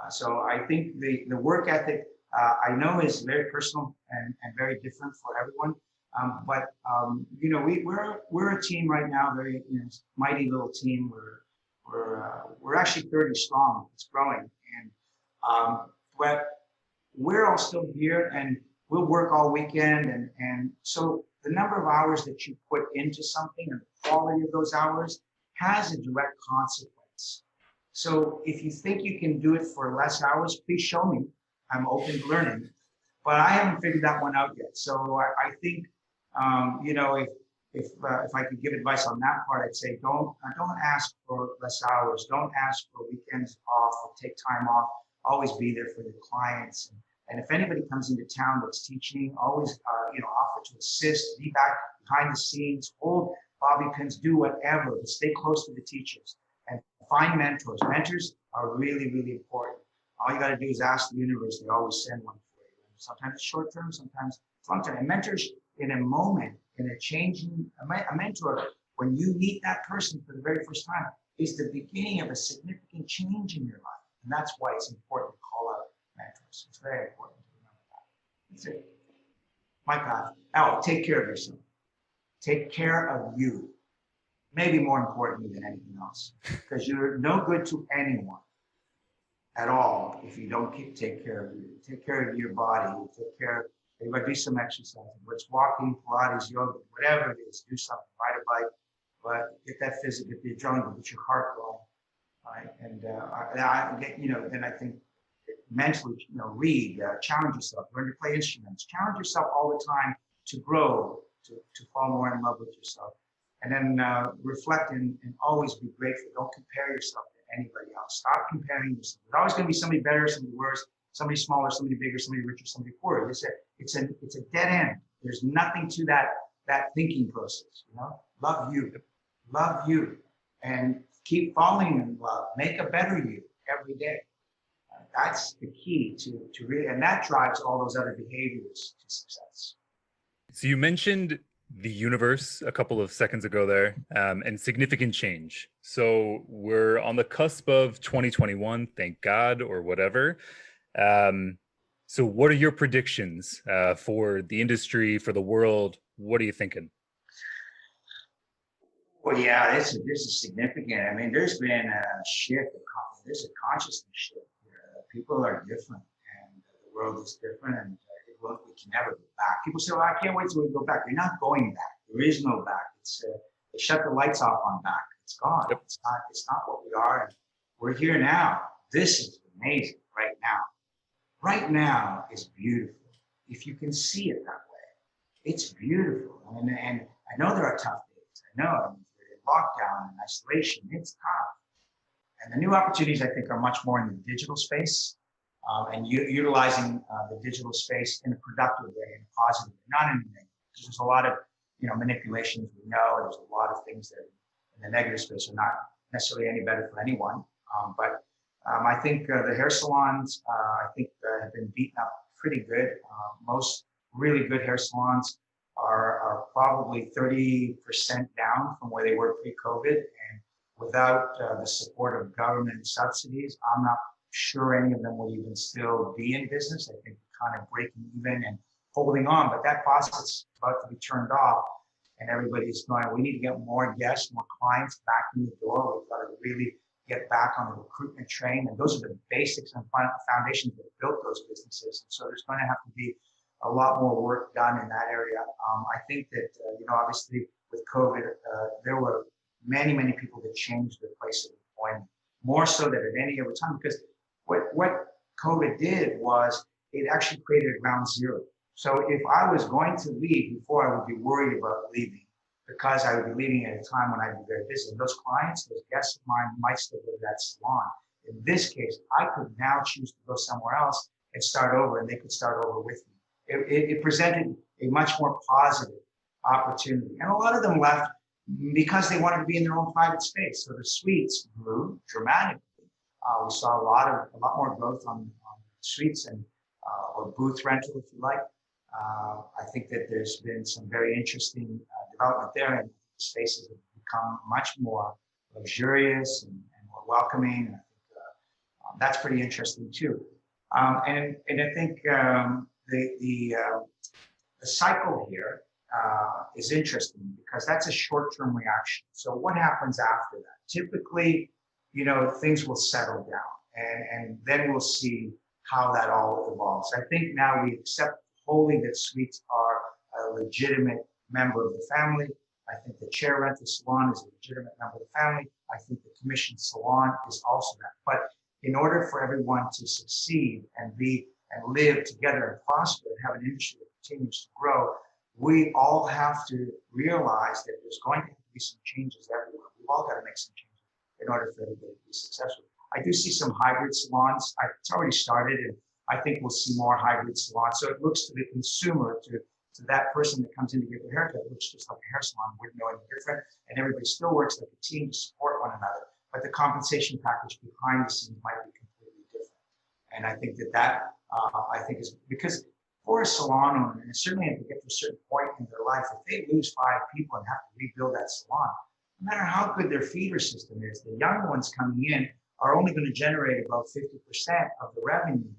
So I think the work ethic, I know is very personal and very different for everyone. But we're a team right now, very mighty little team. We're actually 30 strong. It's growing, but we're all still here, and we'll work all weekend. And so the number of hours that you put into something and the quality of those hours has a direct consequence. So if you think you can do it for less hours, please show me. I'm open to learning. but I haven't figured that one out yet. So I think, if I could give advice on that part, I'd say don't ask for less hours, don't ask for weekends off or take time off. Always be there for your clients. And if anybody comes into town that's teaching, always offer to assist, be back behind the scenes, hold bobby pins, do whatever, but stay close to the teachers and find mentors. Mentors are really, really important. All you got to do is ask the universe. They always send one for you. Sometimes it's short term, sometimes it's long term. And mentors, in a moment, in a changing, a mentor, when you meet that person for the very first time, is the beginning of a significant change in your life. And that's why it's important to call out mentors. It's very important to remember that. That's it. My God. Oh, take care of yourself. Take care of you. Maybe more importantly than anything else, because you're no good to anyone at all if you don't take care of you. Take care of your body. Take care. Everybody do some exercise. Whether it's walking, Pilates, yoga, whatever it is, do something. Ride a bike, but get that physical, get the adrenaline, get your heart going. Right? And then I think mentally, read, challenge yourself, learn to play instruments, challenge yourself all the time to grow, to fall more in love with yourself. And then reflect and always be grateful. Don't compare yourself to anybody else. Stop comparing yourself. There's always going to be somebody better, somebody worse, somebody smaller, somebody bigger, somebody richer, somebody poorer. It's a dead end. There's nothing to that thinking process. Love you, and keep falling in love. Make a better you every day. That's the key to really, and that drives all those other behaviors to success. So you mentioned the universe a couple of seconds ago there, and significant change. So we're on the cusp of 2021, thank God, or whatever. So what are your predictions for the industry, for the world? What are you thinking? Well, yeah, this is significant. I mean, there's been a shift. There's a consciousness shift here. People are different, and the world is different, and we can never go back. People say, "Well, I can't wait till we go back." You're not going back. There is no back. They shut the lights off on back. It's gone. Yep. It's not what we are. And we're here now. This is amazing right now. Right now is beautiful. If you can see it that way, it's beautiful. And I know there are tough days. I know. I mean, lockdown and isolation, it's tough. And the new opportunities, I think, are much more in the digital space and utilizing the digital space in a productive way, in a positive way, not in a negative. There's a lot of manipulations. We know there's a lot of things that in the negative space are not necessarily any better for anyone. But I think the hair salons, have been beaten up pretty good. Most really good hair salons are probably 30% down from where they were pre-COVID. And without the support of government subsidies, I'm not sure any of them will even still be in business. I think kind of breaking even and holding on. But that faucet's about to be turned off. And everybody's going, we need to get more guests, more clients back in the door. We've got to really get back on the recruitment train. And those are the basics and foundations that built those businesses. And so there's going to have to be a lot more work done in that area. I think that, obviously with COVID, there were many, many people that changed their place of employment, more so than at any other time, because what COVID did was it actually created a ground zero. So if I was going to leave before, I would be worried about leaving because I would be leaving at a time when I'd be very busy. And those clients, those guests of mine might still go to that salon. In this case, I could now choose to go somewhere else and start over, and they could start over with me. It presented a much more positive opportunity. And a lot of them left because they wanted to be in their own private space. So the suites grew dramatically. We saw a lot more growth on suites and or booth rental, if you like. I think that there's been some very interesting development there, and the spaces have become much more luxurious and more welcoming. And I think that's pretty interesting too. And I think the cycle here is interesting because that's a short-term reaction. So what happens after that? Typically, things will settle down, and then we'll see how that all evolves. I think now we accept wholly that suites are a legitimate member of the family. I think the chair rental salon is a legitimate member of the family. I think the commission salon is also that. But in order for everyone to succeed and be and live together and prosper and have an industry that continues to grow, we all have to realize that there's going to have to be some changes everywhere. We've all got to make some changes in order for everybody to be successful. I do see some hybrid salons. It's already started, and I think we'll see more hybrid salons. So it looks to the consumer, to that person that comes in to get their haircut, it looks just like a hair salon, wouldn't know any different, and everybody still works like a team to support one another. But the compensation package behind the scenes might be completely different. And I think that I think is because for a salon owner, and certainly if they get to a certain point in their life, if they lose 5 people and have to rebuild that salon, no matter how good their feeder system is, the young ones coming in are only going to generate about 50% of the revenue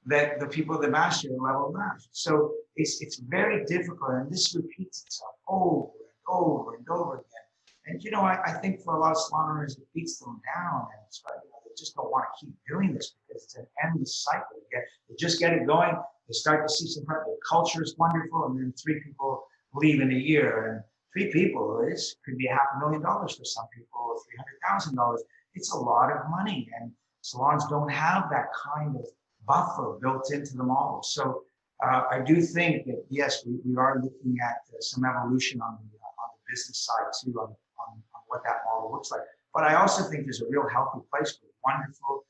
that the people that master the level match. So it's very difficult, and this repeats itself over and over and over again. And I think for a lot of salon owners, it beats them down, and it's like, they just don't want to keep doing this because it's an endless cycle. They just get it going, they start to see some the culture is wonderful, and then 3 people leave in a year, and 3 people, this could be $500,000 for some people, or $300,000. It's a lot of money, and salons don't have that kind of buffer built into the model. So I do think that yes, we are looking at some evolution on the business side too, on what that model looks like. But I also think there's a real healthy place with wonderful,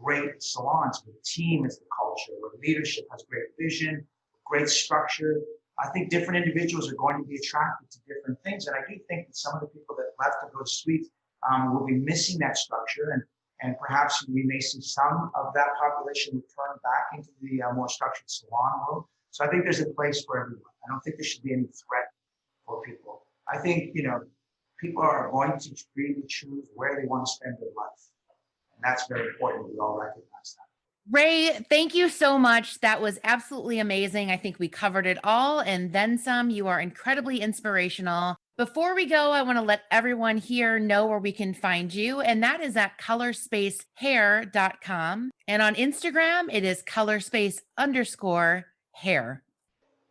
great salons where the team is the culture, where leadership has great vision, great structure. I think different individuals are going to be attracted to different things, and I do think that some of the people that left to go to suites will be missing that structure, and perhaps we may see some of that population return back into the more structured salon world. So I think there's a place for everyone. I don't think there should be any threat for people. I think, people are going to really choose where they want to spend their life. And that's very important. We all recognize that. Ray, thank you so much. That was absolutely amazing. I think we covered it all and then some. You are incredibly inspirational. Before we go, I want to let everyone here know where we can find you, and that is at colorspacehair.com. And on Instagram, it is colorspace_hair.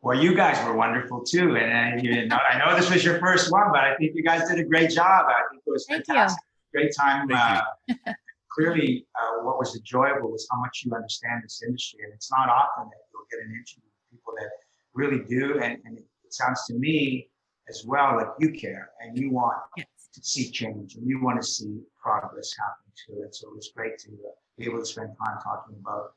Well, you guys were wonderful too. And I know this was your first one, but I think you guys did a great job. I think it was fantastic. Great time. Clearly, what was enjoyable was how much you understand this industry. And it's not often that you'll get an interview with people that really do. And it sounds to me as well like you care and you want to see change and you want to see progress happen too. And so it was great to be able to spend time talking about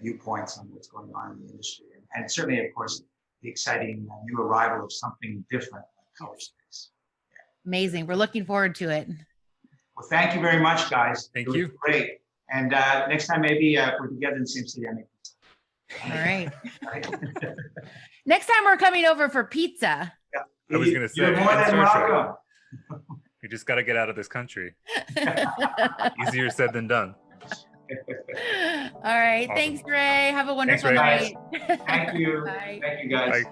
viewpoints on what's going on in the industry. And certainly, of course, the exciting new arrival of something different like Color Space. Yeah. Amazing. We're looking forward to it. Well, thank you very much, guys. Thank you. Great. And next time, maybe if we're together in the same city, I make pizza. All right. Next time we're coming over for pizza. Yeah. I was going to say, you're more than welcome. We just got to get out of this country. Easier said than done. All right. Awesome. Thanks, Ray. Have a wonderful Thanks, night. Thank you. Bye. Thank you, guys. Bye.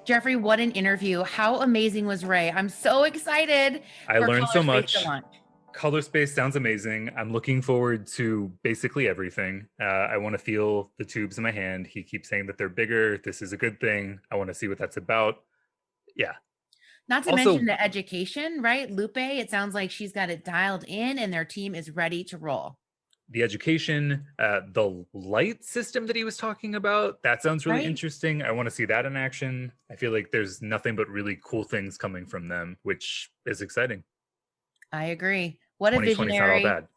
Jeffrey, what an interview. How amazing was Ray? I'm so excited. I learned so Color much. Space to launch. Color Space sounds amazing. I'm looking forward to basically everything. I want to feel the tubes in my hand. He keeps saying that they're bigger. This is a good thing. I want to see what that's about. Yeah. Not to Also- mention the education, right? Lupe, it sounds like she's got it dialed in and their team is ready to roll. The education, the light system that he was talking about, that sounds really Right. interesting. I want to see that in action. I feel like there's nothing but really cool things coming from them, which is exciting. I agree. What a 2020 is not all visionary. bad.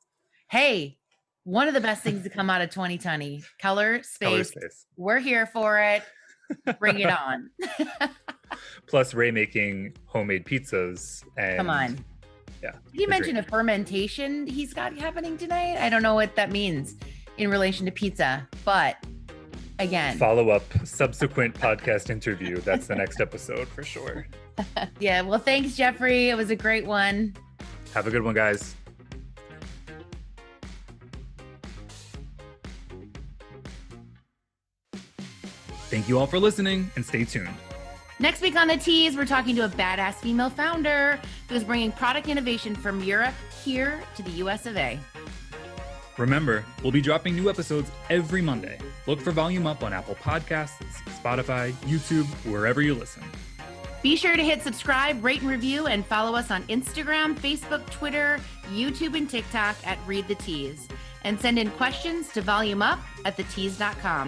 Hey, one of the best things to come out of 2020, Color Space. Color Space. We're here for it. Bring it on. Plus Ray making homemade pizzas. And Come on. Yeah. Did he the mention drink. a fermentation he's got happening tonight? I don't know what that means in relation to pizza, but again. Follow up subsequent podcast interview. That's the next episode for sure. Yeah. Well, thanks, Jeffrey. It was a great one. Have a good one, guys. Thank you all for listening and stay tuned. Next week on The Tease, we're talking to a badass female founder who's bringing product innovation from Europe here to the US of A. Remember, we'll be dropping new episodes every Monday. Look for Volume Up on Apple Podcasts, Spotify, YouTube, wherever you listen. Be sure to hit subscribe, rate, and review, and follow us on Instagram, Facebook, Twitter, YouTube, and TikTok at Read the Tease. And send in questions to volumeup@TheTease.shop.